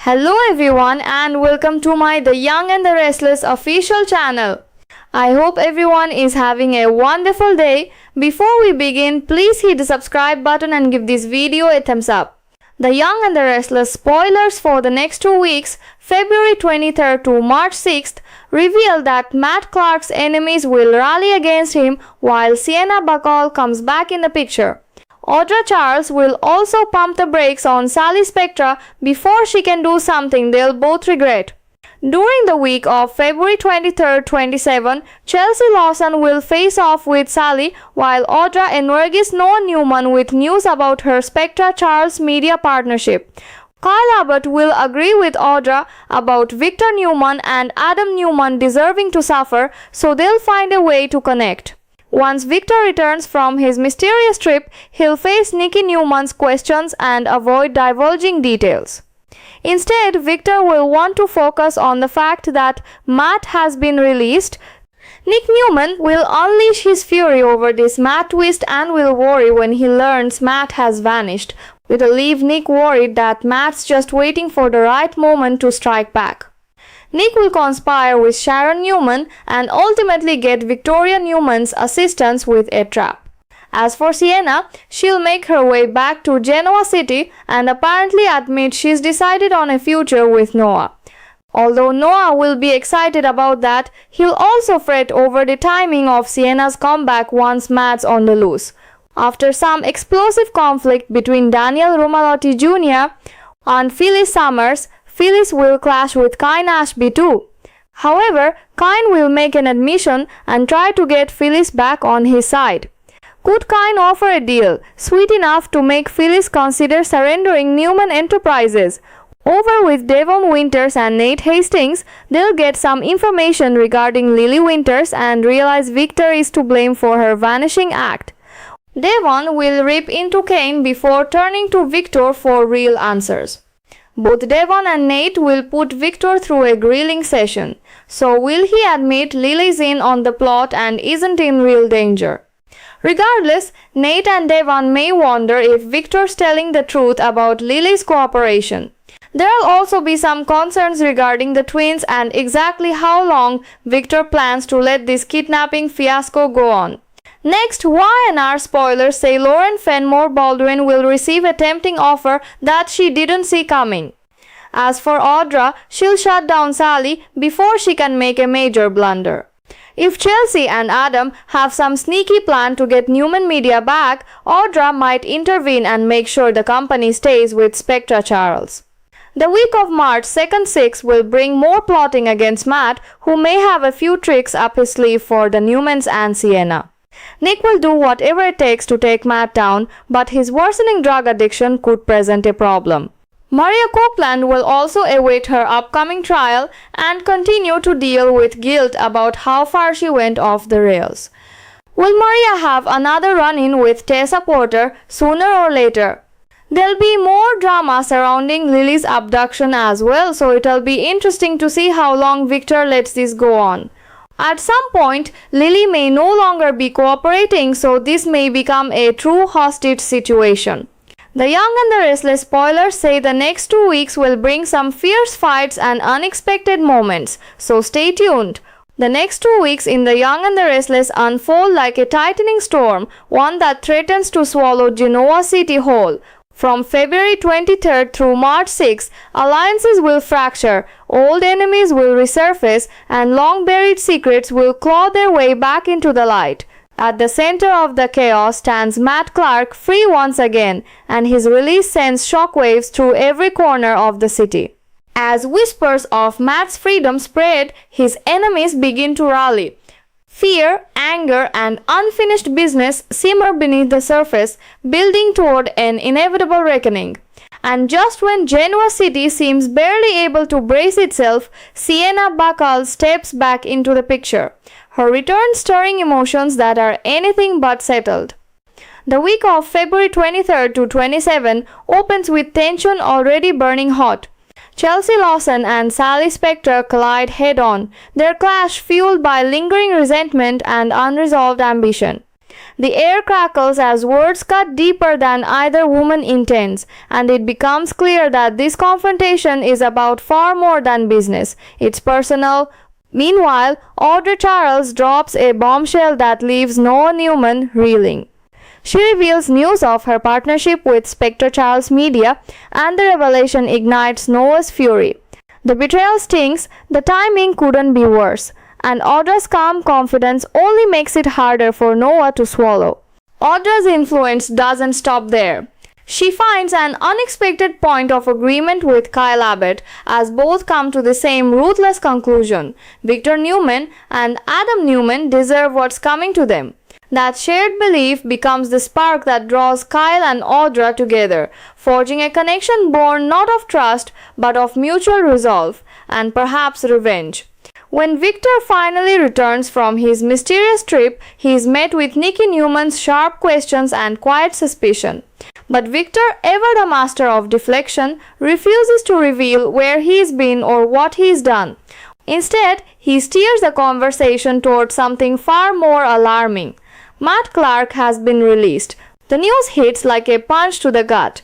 Hello everyone and welcome to my The Young and the Restless official channel. I hope everyone is having a wonderful day. Before we begin, please hit the subscribe button and give this video a thumbs up. The Young and the Restless spoilers for the next 2 weeks, February 23rd to March 6th, reveal that Matt Clark's enemies will rally against him while Sienna Bacall comes back in the picture. Audra Charles will also pump the brakes on Sally Spectra before she can do something they'll both regret. During the week of February 23rd-27, Chelsea Lawson will face off with Sally while Audra enverges Noah Newman with news about her Spectra-Charles media partnership. Kyle Abbott will agree with Audra about Victor Newman and Adam Newman deserving to suffer, so they'll find a way to connect. Once Victor returns from his mysterious trip, he'll face Nikki Newman's questions and avoid divulging details. Instead, Victor will want to focus on the fact that Matt has been released. Nick Newman will unleash his fury over this Matt twist and will worry when he learns Matt has vanished, which will leave Nick worried that Matt's just waiting for the right moment to strike back. Nick will conspire with Sharon Newman and ultimately get Victoria Newman's assistance with a trap. As for Sienna, she'll make her way back to Genoa City and apparently admit she's decided on a future with Noah. Although Noah will be excited about that, he'll also fret over the timing of Sienna's comeback once Matt's on the loose. After some explosive conflict between Daniel Romalotti Jr. and Phyllis Summers, Phyllis will clash with Kine Ashby too. However, Kine will make an admission and try to get Phyllis back on his side. Could Kine offer a deal sweet enough to make Phyllis consider surrendering Newman Enterprises? Over with Devon Winters and Nate Hastings, they'll get some information regarding Lily Winters and realize Victor is to blame for her vanishing act. Devon will rip into Kane before turning to Victor for real answers. Both Devon and Nate will put Victor through a grilling session. So will he admit Lily's in on the plot and isn't in real danger? Regardless, Nate and Devon may wonder if Victor's telling the truth about Lily's cooperation. There'll also be some concerns regarding the twins and exactly how long Victor plans to let this kidnapping fiasco go on. Next, Y&R spoilers say Lauren Fenmore Baldwin will receive a tempting offer that she didn't see coming. As for Audra, she'll shut down Sally before she can make a major blunder. If Chelsea and Adam have some sneaky plan to get Newman Media back, Audra might intervene and make sure the company stays with Spectra Charles. The week of March 2nd-6 will bring more plotting against Matt, who may have a few tricks up his sleeve for the Newmans and Sienna. Nick will do whatever it takes to take Matt down, but his worsening drug addiction could present a problem. Maria Copeland will also await her upcoming trial and continue to deal with guilt about how far she went off the rails. Will Maria have another run-in with Tessa Porter sooner or later? There'll be more drama surrounding Lily's abduction as well, so it'll be interesting to see how long Victor lets this go on. At some point, Lily may no longer be cooperating, so this may become a true hostage situation. The Young and the Restless spoilers say the next 2 weeks will bring some fierce fights and unexpected moments, so stay tuned. The next 2 weeks in The Young and the Restless unfold like a tightening storm, one that threatens to swallow Genoa City whole. From February 23rd through March 6th, alliances will fracture, old enemies will resurface, and long-buried secrets will claw their way back into the light. At the center of the chaos stands Matt Clark, free once again, and his release sends shockwaves through every corner of the city. As whispers of Matt's freedom spread, his enemies begin to rally. Fear, anger, and unfinished business simmer beneath the surface, building toward an inevitable reckoning. And just when Genoa City seems barely able to brace itself, Sienna Bacall steps back into the picture. Her return stirring emotions that are anything but settled. The week of February 23rd to 27 opens with tension already burning hot. Chelsea Lawson and Sally Spectra collide head-on, their clash fueled by lingering resentment and unresolved ambition. The air crackles as words cut deeper than either woman intends, and it becomes clear that this confrontation is about far more than business. It's personal. Meanwhile, Audra Charles drops a bombshell that leaves Noah Newman reeling. She reveals news of her partnership with Spectre Charles Media, and the revelation ignites Noah's fury. The betrayal stings, the timing couldn't be worse, and Audra's calm confidence only makes it harder for Noah to swallow. Audra's influence doesn't stop there. She finds an unexpected point of agreement with Kyle Abbott as both come to the same ruthless conclusion. Victor Newman and Adam Newman deserve what's coming to them. That shared belief becomes the spark that draws Kyle and Audra together, forging a connection born not of trust but of mutual resolve and perhaps revenge. When Victor finally returns from his mysterious trip, he is met with Nicky Newman's sharp questions and quiet suspicion. But Victor, ever the master of deflection, refuses to reveal where he's been or what he's done. Instead, he steers the conversation towards something far more alarming. Matt Clark has been released. The news hits like a punch to the gut.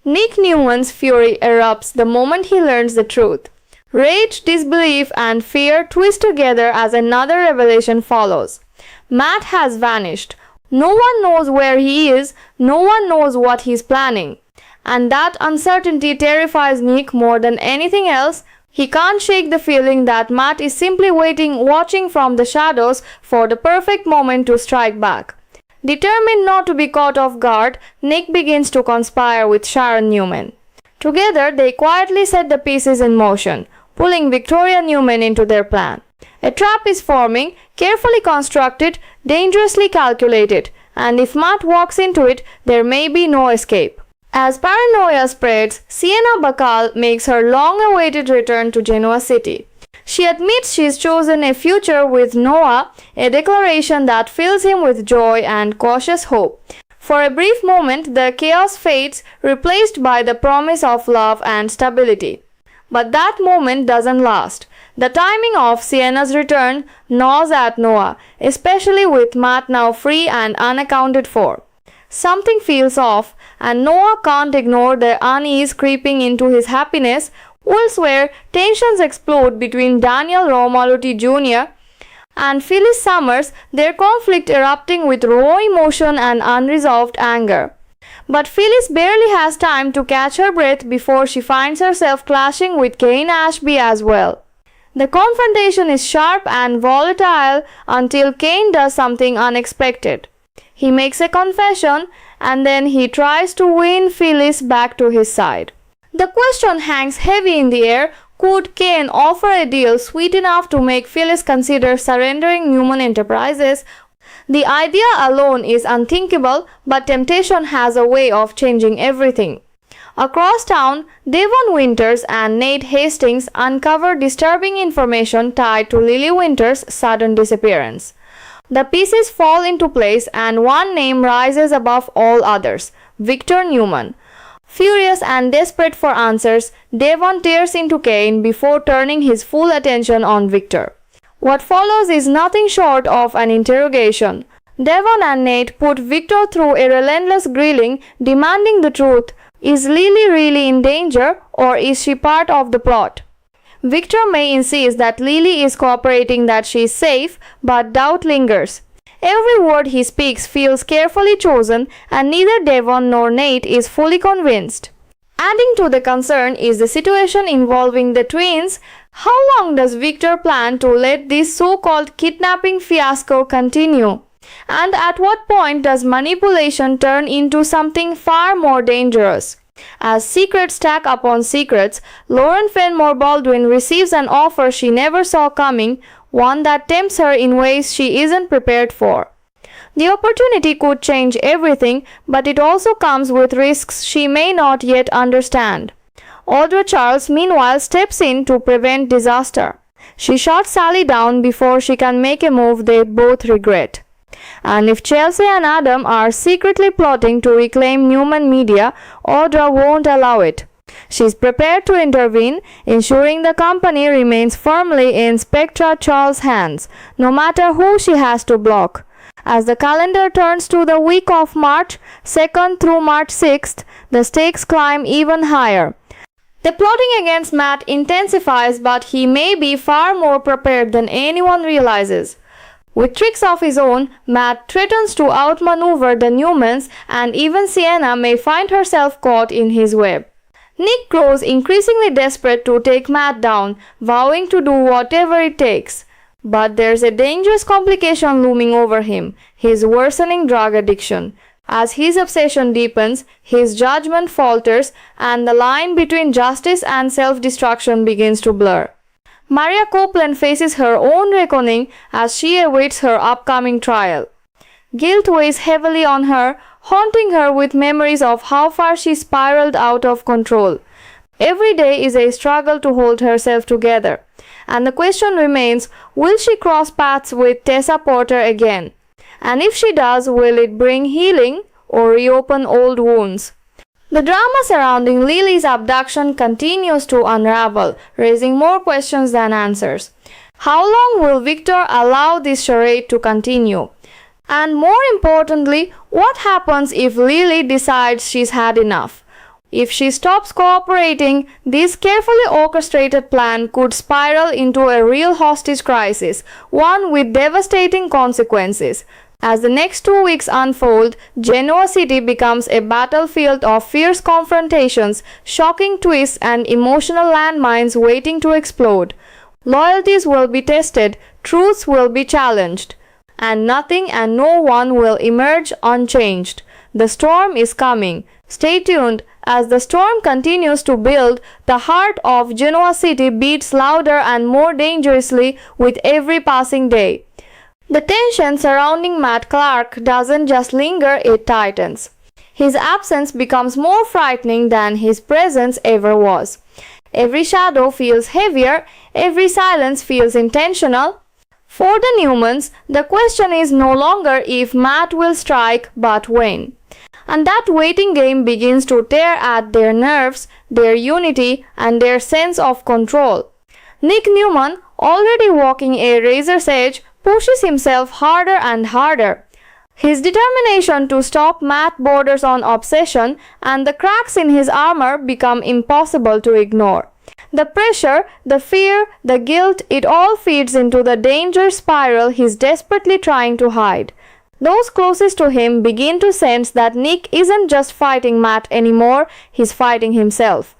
Nick Newman's fury erupts the moment he learns the truth. Rage, disbelief, and fear twist together as another revelation follows. Matt has vanished. No one knows where he is, no one knows what he's planning. And that uncertainty terrifies Nick more than anything else. He can't shake the feeling that Matt is simply watching from the shadows for the perfect moment to strike back. Determined not to be caught off guard, Nick begins to conspire with Sharon Newman. Together, they quietly set the pieces in motion, pulling Victoria Newman into their plan. A trap is forming, carefully constructed, dangerously calculated, and if Matt walks into it, there may be no escape. As paranoia spreads, Sienna Bacall makes her long-awaited return to Genoa City. She admits she's chosen a future with Noah, a declaration that fills him with joy and cautious hope. For a brief moment, the chaos fades, replaced by the promise of love and stability. But that moment doesn't last. The timing of Sienna's return gnaws at Noah, especially with Matt now free and unaccounted for. Something feels off, and Noah can't ignore the unease creeping into his happiness. Elsewhere, tensions explode between Daniel Romaluti Jr. and Phyllis Summers, their conflict erupting with raw emotion and unresolved anger. But Phyllis barely has time to catch her breath before she finds herself clashing with Kane Ashby as well. The confrontation is sharp and volatile until Kane does something unexpected. He makes a confession and then he tries to win Phyllis back to his side. The question hangs heavy in the air. Could Kane offer a deal sweet enough to make Phyllis consider surrendering Newman Enterprises? The idea alone is unthinkable, but temptation has a way of changing everything. Across town, Devon Winters and Nate Hastings uncover disturbing information tied to Lily Winters' sudden disappearance. The pieces fall into place and one name rises above all others: Victor Newman. Furious and desperate for answers, Devon tears into Kane before turning his full attention on Victor. What follows is nothing short of an interrogation. Devon and Nate put Victor through a relentless grilling, demanding the truth. Is Lily really in danger, or is she part of the plot? Victor may insist that Lily is cooperating, that she is safe, but doubt lingers. Every word he speaks feels carefully chosen, and neither Devon nor Nate is fully convinced. Adding to the concern is the situation involving the twins. How long does Victor plan to let this so-called kidnapping fiasco continue? And at what point does manipulation turn into something far more dangerous? As secrets stack upon secrets, Lauren Fenmore Baldwin receives an offer she never saw coming, one that tempts her in ways she isn't prepared for. The opportunity could change everything, but it also comes with risks she may not yet understand. Audra Charles meanwhile steps in to prevent disaster. She shuts Sally down before she can make a move they both regret. And if Chelsea and Adam are secretly plotting to reclaim Newman Media, Audra won't allow it. She's prepared to intervene, ensuring the company remains firmly in Spectra Charles' hands, no matter who she has to block. As the calendar turns to the week of March 2nd through March 6th, the stakes climb even higher. The plotting against Matt intensifies, but he may be far more prepared than anyone realizes. With tricks of his own, Matt threatens to outmaneuver the Newmans, and even Sienna may find herself caught in his web. Nick grows increasingly desperate to take Matt down, vowing to do whatever it takes. But there's a dangerous complication looming over him, his worsening drug addiction. As his obsession deepens, his judgment falters, and the line between justice and self-destruction begins to blur. Maria Copeland faces her own reckoning as she awaits her upcoming trial. Guilt weighs heavily on her, haunting her with memories of how far she spiraled out of control. Every day is a struggle to hold herself together. And the question remains, will she cross paths with Tessa Porter again? And if she does, will it bring healing or reopen old wounds? The drama surrounding Lily's abduction continues to unravel, raising more questions than answers. How long will Victor allow this charade to continue? And more importantly, what happens if Lily decides she's had enough? If she stops cooperating, this carefully orchestrated plan could spiral into a real hostage crisis, one with devastating consequences. As the next 2 weeks unfold, Genoa City becomes a battlefield of fierce confrontations, shocking twists, and emotional landmines waiting to explode. Loyalties will be tested, truths will be challenged, and nothing and no one will emerge unchanged. The storm is coming. Stay tuned. As the storm continues to build, the heart of Genoa City beats louder and more dangerously with every passing day. The tension surrounding Matt Clark doesn't just linger, it tightens. His absence becomes more frightening than his presence ever was. Every shadow feels heavier, every silence feels intentional. For the Newmans, the question is no longer if Matt will strike, but when. And that waiting game begins to tear at their nerves, their unity, and their sense of control. Nick Newman, already walking a razor's edge, pushes himself harder and harder. His determination to stop Matt borders on obsession, and the cracks in his armor become impossible to ignore. The pressure, the fear, the guilt, it all feeds into the danger spiral he's desperately trying to hide. Those closest to him begin to sense that Nick isn't just fighting Matt anymore, he's fighting himself.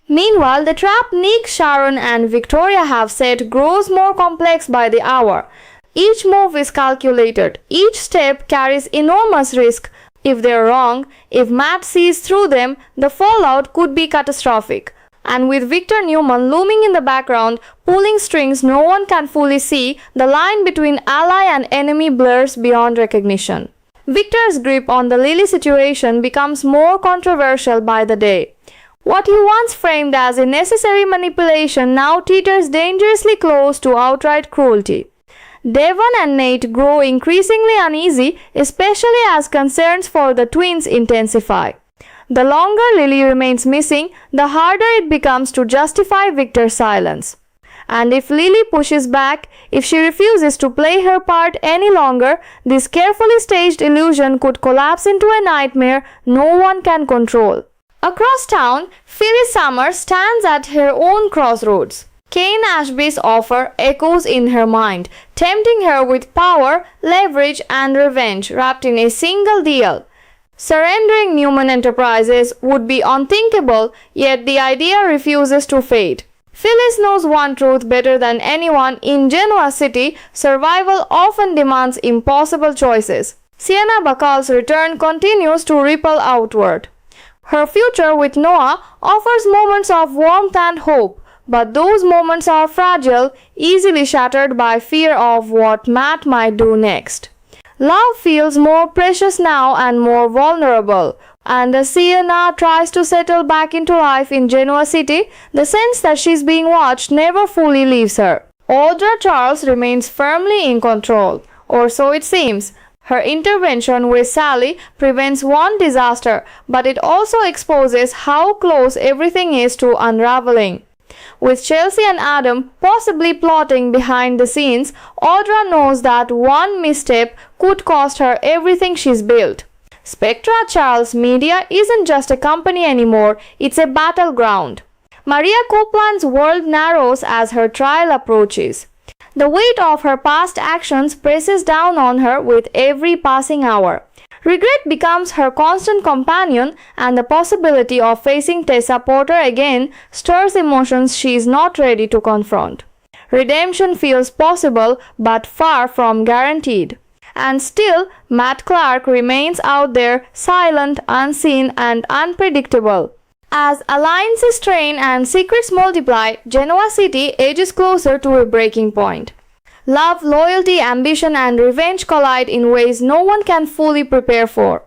Meanwhile, the trap Nick, Sharon, and Victoria have set grows more complex by the hour. Each move is calculated, each step carries enormous risk. If they're wrong, if Matt sees through them, the fallout could be catastrophic. And with Victor Newman looming in the background, pulling strings no one can fully see, the line between ally and enemy blurs beyond recognition. Victor's grip on the Lily situation becomes more controversial by the day. What he once framed as a necessary manipulation now teeters dangerously close to outright cruelty. Devon and Nate grow increasingly uneasy, especially as concerns for the twins intensify. The longer Lily remains missing, the harder it becomes to justify Victor's silence. And if Lily pushes back, if she refuses to play her part any longer, this carefully staged illusion could collapse into a nightmare no one can control. Across town, Phyllis Summers stands at her own crossroads. Kane Ashby's offer echoes in her mind, tempting her with power, leverage, and revenge wrapped in a single deal. Surrendering Newman Enterprises would be unthinkable, yet the idea refuses to fade. Phyllis knows one truth better than anyone: in Genoa City, survival often demands impossible choices. Sienna Bacall's return continues to ripple outward. Her future with Noah offers moments of warmth and hope, but those moments are fragile, easily shattered by fear of what Matt might do next. Love feels more precious now and more vulnerable, and as Sienna tries to settle back into life in Genoa City, the sense that she's being watched never fully leaves her. Audra Charles remains firmly in control, or so it seems. Her intervention with Sally prevents one disaster, but it also exposes how close everything is to unraveling. With Chelsea and Adam possibly plotting behind the scenes, Audra knows that one misstep could cost her everything she's built. Spectra Charles Media isn't just a company anymore, it's a battleground. Maria Copeland's world narrows as her trial approaches. The weight of her past actions presses down on her with every passing hour. Regret becomes her constant companion, and the possibility of facing Tessa Porter again stirs emotions she is not ready to confront. Redemption feels possible but far from guaranteed. And still, Matt Clark remains out there, silent, unseen, and unpredictable. As alliances strain and secrets multiply, Genoa City edges closer to a breaking point. Love, loyalty, ambition, and revenge collide in ways no one can fully prepare for.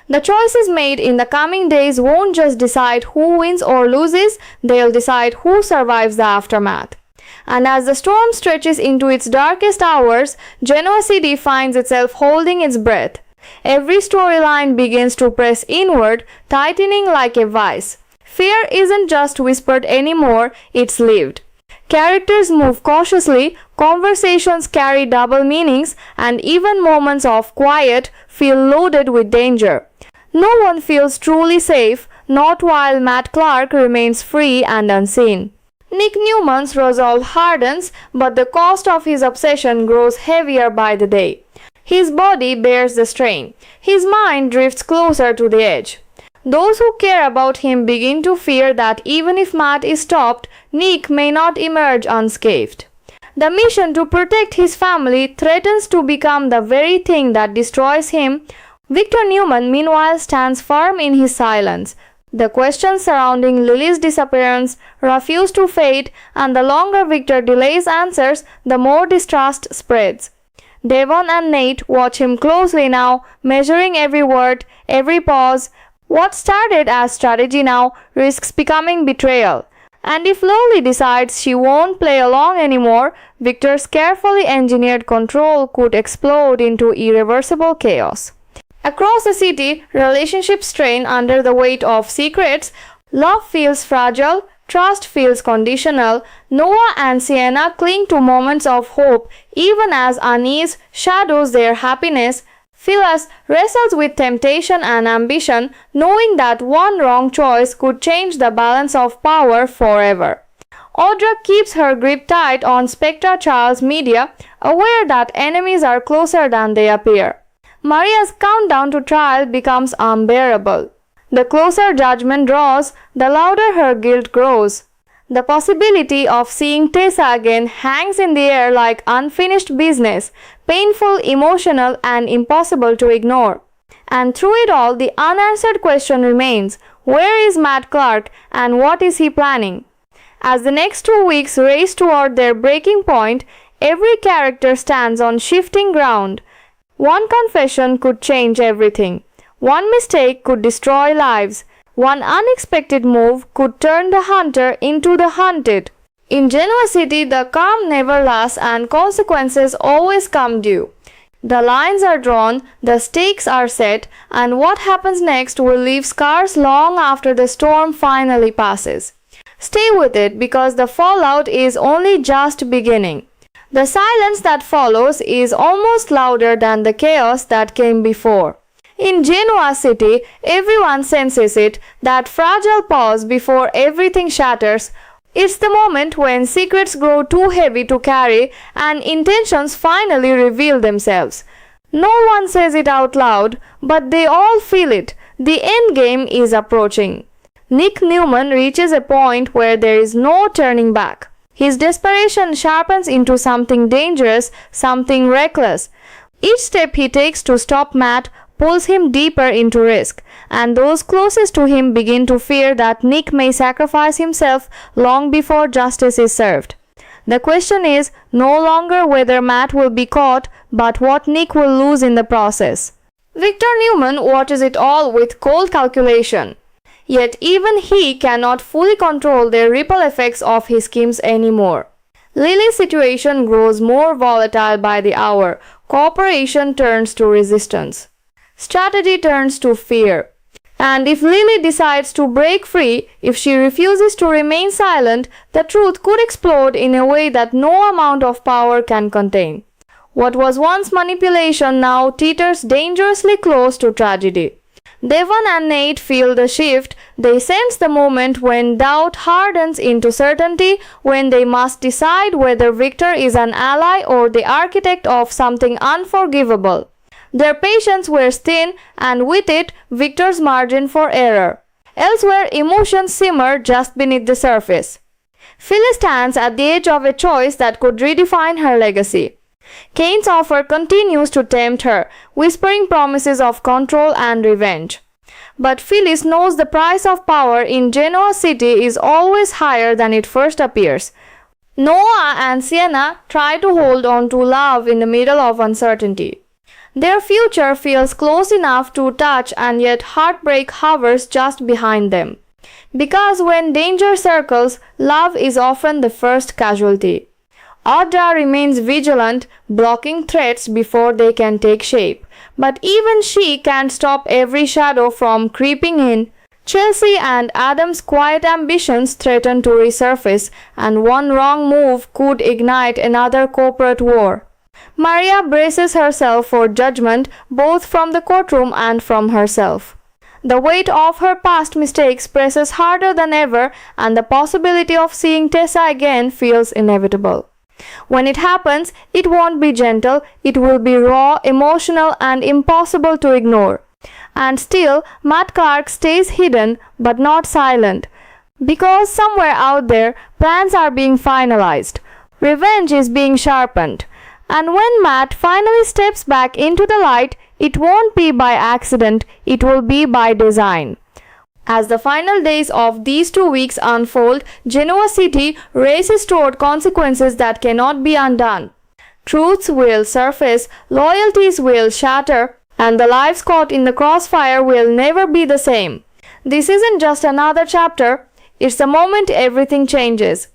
The choices made in the coming days won't just decide who wins or loses, they'll decide who survives the aftermath. And as the storm stretches into its darkest hours, Genoa City finds itself holding its breath. Every storyline begins to press inward, tightening like a vice. Fear isn't just whispered anymore, it's lived. Characters move cautiously, conversations carry double meanings, and even moments of quiet feel loaded with danger. No one feels truly safe, not while Matt Clark remains free and unseen. Nick Newman's resolve hardens, but the cost of his obsession grows heavier by the day. His body bears the strain. His mind drifts closer to the edge. Those who care about him begin to fear that even if Matt is stopped, Nick may not emerge unscathed. The mission to protect his family threatens to become the very thing that destroys him. Victor Newman, meanwhile, stands firm in his silence. The questions surrounding Lily's disappearance refuse to fade, and the longer Victor delays answers, the more distrust spreads. Devon and Nate watch him closely now, measuring every word, every pause. What started as strategy now risks becoming betrayal. And if Lily decides she won't play along anymore, Victor's carefully engineered control could explode into irreversible chaos. Across the city, relationships strain under the weight of secrets. Love feels fragile, trust feels conditional. Noah and Sienna cling to moments of hope even as unease shadows their happiness. Phyllis wrestles with temptation and ambition, knowing that one wrong choice could change the balance of power forever. Audra keeps her grip tight on Spectra Charles Media, aware that enemies are closer than they appear. Maria's countdown to trial becomes unbearable. The closer judgment draws, the louder her guilt grows. The possibility of seeing Tessa again hangs in the air like unfinished business, painful, emotional, and impossible to ignore. And through it all, the unanswered question remains, where is Matt Clark and what is he planning? As the next 2 weeks race toward their breaking point, every character stands on shifting ground. One confession could change everything. One mistake could destroy lives. One unexpected move could turn the hunter into the hunted. In Genoa City, the calm never lasts and consequences always come due. The lines are drawn, the stakes are set, and what happens next will leave scars long after the storm finally passes. Stay with it because the fallout is only just beginning. The silence that follows is almost louder than the chaos that came before. In Genoa City, everyone senses it, that fragile pause before everything shatters. It's the moment when secrets grow too heavy to carry and intentions finally reveal themselves. No one says it out loud, but they all feel it. The end game is approaching. Nick Newman reaches a point where there is no turning back. His desperation sharpens into something dangerous, something reckless. Each step he takes to stop Matt pulls him deeper into risk, and those closest to him begin to fear that Nick may sacrifice himself long before justice is served. The question is no longer whether Matt will be caught, but what Nick will lose in the process. Victor Newman watches it all with cold calculation. Yet even he cannot fully control the ripple effects of his schemes anymore. Lily's situation grows more volatile by the hour. Cooperation turns to resistance. Strategy turns to fear. And if Lily decides to break free, if she refuses to remain silent, the truth could explode in a way that no amount of power can contain. What was once manipulation now teeters dangerously close to tragedy. Devon and Nate feel the shift. They sense the moment when doubt hardens into certainty, when they must decide whether Victor is an ally or the architect of something unforgivable. Their patience wears thin, and with it, Victor's margin for error. Elsewhere, emotions simmer just beneath the surface. Phyllis stands at the edge of a choice that could redefine her legacy. Kane's offer continues to tempt her, whispering promises of control and revenge. But Phyllis knows the price of power in Genoa City is always higher than it first appears. Noah and Sienna try to hold on to love in the middle of uncertainty. Their future feels close enough to touch, and yet heartbreak hovers just behind them. Because when danger circles, love is often the first casualty. Audra remains vigilant, blocking threats before they can take shape. But even she can't stop every shadow from creeping in. Chelsea and Adam's quiet ambitions threaten to resurface, and one wrong move could ignite another corporate war. Maria braces herself for judgment, both from the courtroom and from herself. The weight of her past mistakes presses harder than ever, and the possibility of seeing Tessa again feels inevitable. When it happens, it won't be gentle, it will be raw, emotional, and impossible to ignore. And still, Matt Clark stays hidden, but not silent. Because somewhere out there, plans are being finalized. Revenge is being sharpened. And when Matt finally steps back into the light, it won't be by accident, it will be by design. As the final days of these 2 weeks unfold, Genoa City races toward consequences that cannot be undone. Truths will surface, loyalties will shatter, and the lives caught in the crossfire will never be the same. This isn't just another chapter, it's the moment everything changes.